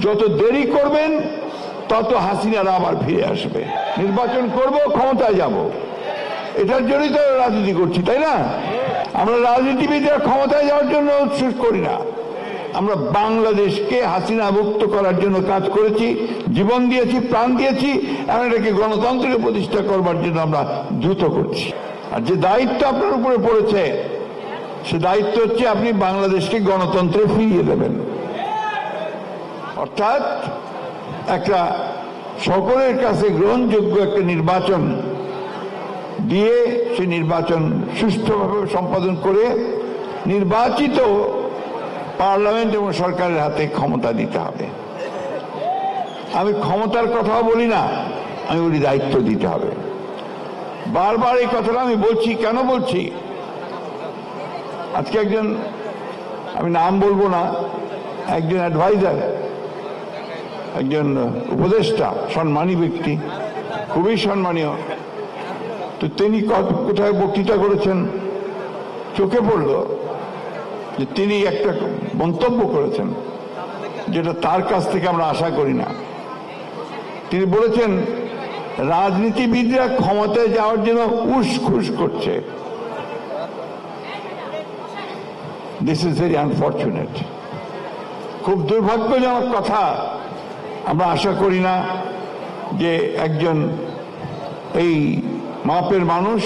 যত দেরি করবেন তত হাসিনারা আবার ফিরে আসবে। নির্বাচন করব, ক্ষমতায় যাব, এটার জন্যই তো রাজনীতি করছি, তাই না? আমরা রাজনীতিবিদরা ক্ষমতায় যাওয়ার জন্য উৎসুক করি না, আমরা বাংলাদেশকে হাসিনা মুক্ত করার জন্য কাজ করেছি, জীবন দিয়েছি, প্রাণ দিয়েছি, এবং এটাকে গণতন্ত্রকে প্রতিষ্ঠা করবার জন্য আমরা দ্রুত করছি। আর যে দায়িত্ব আপনার উপরে পড়েছে, সে দায়িত্ব হচ্ছে আপনি বাংলাদেশকে গণতন্ত্রে ফিরিয়ে দেবেন, অর্থাৎ একটা সকলের কাছে গ্রহণযোগ্য একটা নির্বাচন দিয়ে সে নির্বাচন সুষ্ঠুভাবে সম্পাদন করে নির্বাচিত পার্লামেন্ট এবং সরকারের হাতে ক্ষমতা দিতে হবে। আমি ক্ষমতার কথাও বলি না, আমি বলি দায়িত্ব দিতে হবে। বারবার এই কথাটা আমি বলছি, কেন বলছি? আজকে একজন, আমি নাম বলবো না, একজন অ্যাডভাইজার, একজন উপদেষ্টা, সম্মানী ব্যক্তি, খুবই সম্মানীয়, তো তিনি কোথায় বক্তৃতা করেছেন, চোখে পড়ল যে তিনি একটা মন্তব্য করেছেন যেটা তার কাছ থেকে আমরা আশা করি না। তিনি বলেছেন রাজনীতিবিদরা ক্ষমতায় যাওয়ার জন্য উসখুস করছে। দিস ইজ ভেরি আনফর্চুনেট, খুব দুর্ভাগ্যজনক কথা। আমরা আশা করি না যে একজন এই মাপের মানুষ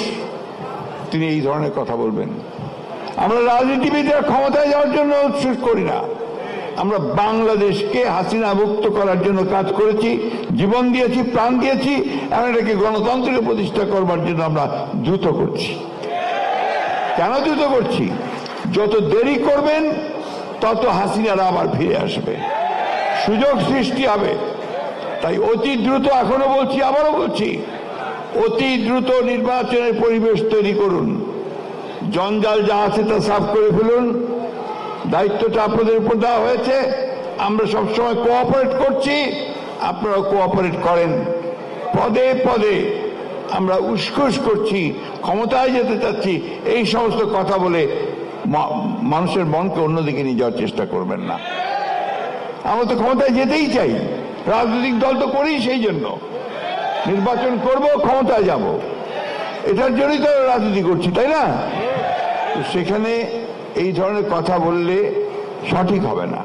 তিনি এই ধরনের কথা বলবেন। আমরা রাজনীতিবিদরা ক্ষমতায় যাওয়ার জন্য উৎসুক করি না, আমরা বাংলাদেশকে হাসিনা মুক্ত করার জন্য কাজ করেছি, জীবন দিয়েছি, প্রাণ দিয়েছি, এবং এটাকে গণতন্ত্রকে প্রতিষ্ঠা করবার জন্য আমরা দ্রুত করছি। কেন দ্রুত করছি? যত দেরি করবেন তত হাসিনারা আবার ফিরে আসবে, সুযোগ সৃষ্টি হবে। তাই অতি দ্রুত, এখনো বলছি, আবারও বলছি, অতি দ্রুত নির্বাচনের পরিবেশ তৈরি করুন, জঞ্জাল যা আছে তা সাফ করে ফেলুন। দায়িত্বটা আপনাদের উপর দেওয়া হয়েছে, আমরা সবসময় কোঅপারেট করছি, আপনারা কোঅপারেট করেন। পদে পদে আমরা উসখুস করছি, ক্ষমতায় যেতে চাচ্ছি, এই সমস্ত কথা বলে মানুষের মনকে অন্যদিকে নিয়ে যাওয়ার চেষ্টা করবেন না। আমরা তো ক্ষমতায় যেতেই চাই, রাজনৈতিক দল তো করি, সেই জন্য নির্বাচন করব, ক্ষমতায় যাব, এটার জন্যই তো রাজনীতি করছি, তাই না? সেখানে এই ধরনের কথা বললে সঠিক হবে না।